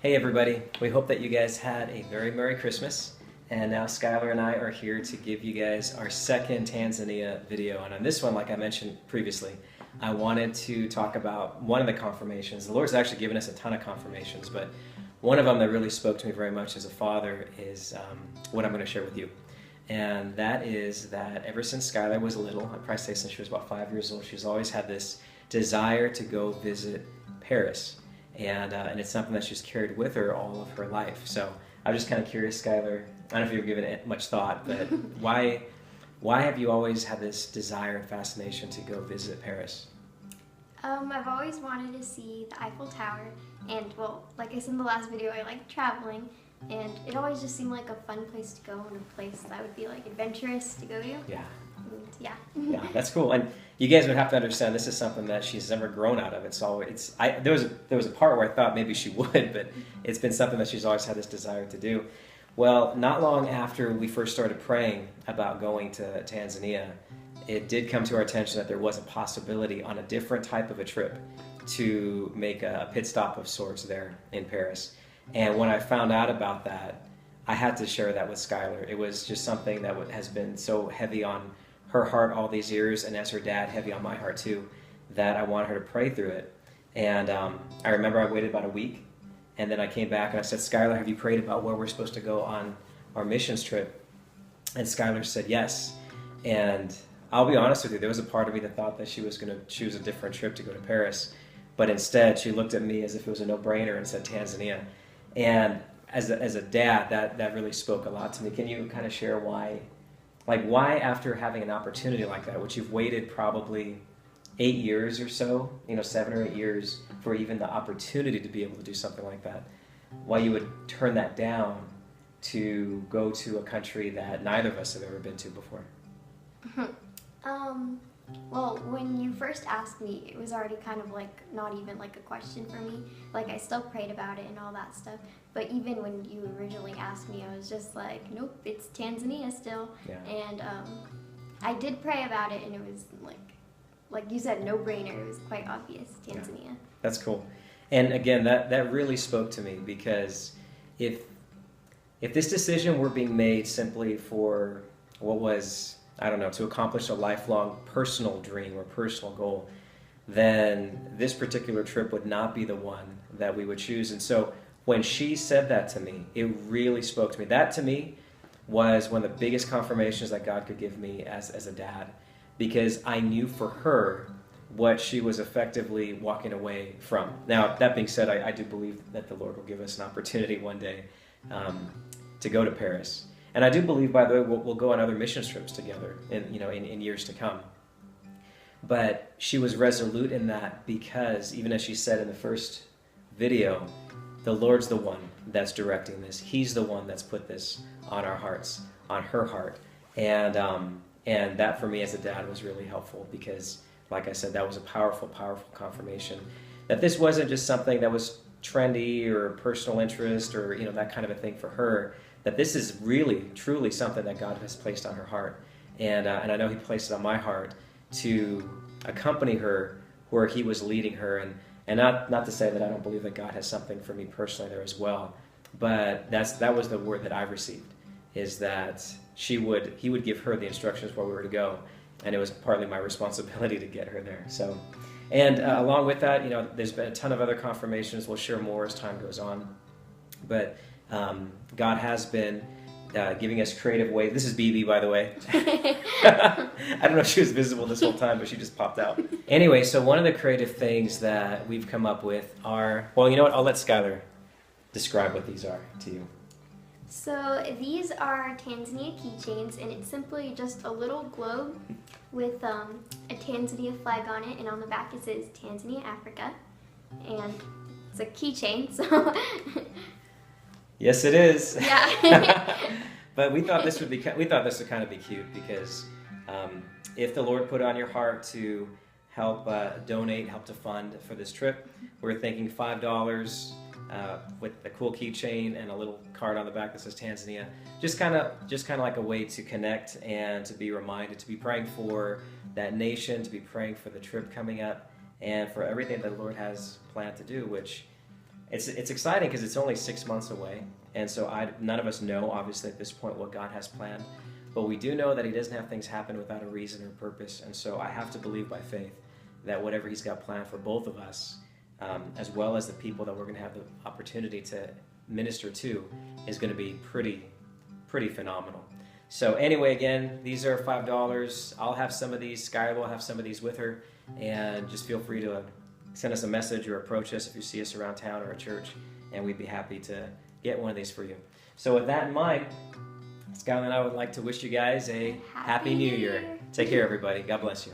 Hey everybody, we hope that you guys had a very Merry Christmas. And now Skylar and I are here to give you guys our second Tanzania video. And on this one, like I mentioned previously, I wanted to talk about one of the confirmations. The Lord's actually given us a ton of confirmations, but one of them that really spoke to me very much as a father is what I'm going to share with you. And that is that ever since Skylar was little, I'd probably say since she was about 5 years old, she's always had this desire to go visit Paris. And it's something that she's carried with her all of her life. So I'm just kind of curious, Skylar, I don't know if you've given it much thought, but why have you always had this desire and fascination to go visit Paris? I've always wanted to see the Eiffel Tower, and well, like I said in the last video, I like traveling, and it always just seemed like a fun place to go and a place that would be like adventurous to go to. Yeah. And, yeah. Yeah, that's cool. And you guys would have to understand this is something that she's never grown out of. There was a part where I thought maybe she would, but it's been something that she's always had this desire to do. Well, not long after we first started praying about going to Tanzania, it did come to our attention that there was a possibility on a different type of a trip to make a pit stop of sorts there in Paris. And when I found out about that, I had to share that with Skylar. It was just something that has been so heavy on her heart all these years, and as her dad, heavy on my heart too, that I wanted her to pray through it. And I remember I waited about a week, and then I came back and I said, Skylar, have you prayed about where we're supposed to go on our missions trip? And Skylar said yes. And I'll be honest with you, there was a part of me that thought that she was going to choose a different trip to go to Paris, but instead she looked at me as if it was a no-brainer and said Tanzania. And as a dad, that really spoke a lot to me. Can you kind of share why after having an opportunity like that, which you've waited probably 8 years or so, 7 or 8 years for even the opportunity to be able to do something like that, why you would turn that down to go to a country that neither of us have ever been to before? Well, when you first asked me, it was already kind of like not even like a question for me. Like I still prayed about it and all that stuff. But even when you originally asked me, I was just like, nope, it's Tanzania still. Yeah. And I did pray about it, and it was like you said, no-brainer. It was quite obvious, Tanzania. Yeah. That's cool. And again, that really spoke to me, because if this decision were being made simply for what was, I don't know, to accomplish a lifelong personal dream or personal goal, then this particular trip would not be the one that we would choose. And so when she said that to me, it really spoke to me. That to me was one of the biggest confirmations that God could give me as a dad, because I knew for her what she was effectively walking away from. Now, that being said, I do believe that the Lord will give us an opportunity one day to go to Paris. And I do believe, by the way, we'll go on other mission trips together in years to come. But she was resolute in that, because even as she said in the first video, the Lord's the one that's directing this. He's the one that's put this on our hearts, on her heart. And that for me as a dad was really helpful, because, like I said, that was a powerful, powerful confirmation that this wasn't just something that was trendy or personal interest or that kind of a thing for her, that this is really, truly something that God has placed on her heart. And I know He placed it on my heart to accompany her where He was leading her. And not to say that I don't believe that God has something for me personally there as well, but that was the word that I received, is that He would give her the instructions where we were to go, and it was partly my responsibility to get her there. So, and along with that, there's been a ton of other confirmations. We'll share more as time goes on, but God has been giving us creative ways. This is BB, by the way. I don't know if she was visible this whole time, but she just popped out. Anyway, so one of the creative things that we've come up with are, well, you know what? I'll let Skylar describe what these are to you. So these are Tanzania keychains, and it's simply just a little globe with a Tanzania flag on it, and on the back it says Tanzania, Africa, and it's a keychain, so... Yes, it is. Yeah. But we thought this would kind of be cute, because if the Lord put it on your heart to help donate, help to fund for this trip, we're thinking $5 with a cool keychain and a little card on the back that says Tanzania. Just kind of like a way to connect and to be reminded, to be praying for that nation, to be praying for the trip coming up, and for everything that the Lord has planned to do, which it's exciting because it's only 6 months away, and so none of us know, obviously, at this point what God has planned, but we do know that He doesn't have things happen without a reason or purpose, and so I have to believe by faith that whatever He's got planned for both of us, as well as the people that we're going to have the opportunity to minister to, is going to be pretty phenomenal. So anyway, again, these are $5. I'll have some of these. Skylar will have some of these with her, and just feel free to send us a message or approach us if you see us around town or at church, and we'd be happy to get one of these for you. So with that in mind, Skylar and I would like to wish you guys a Happy New Year. Take care, everybody. God bless you.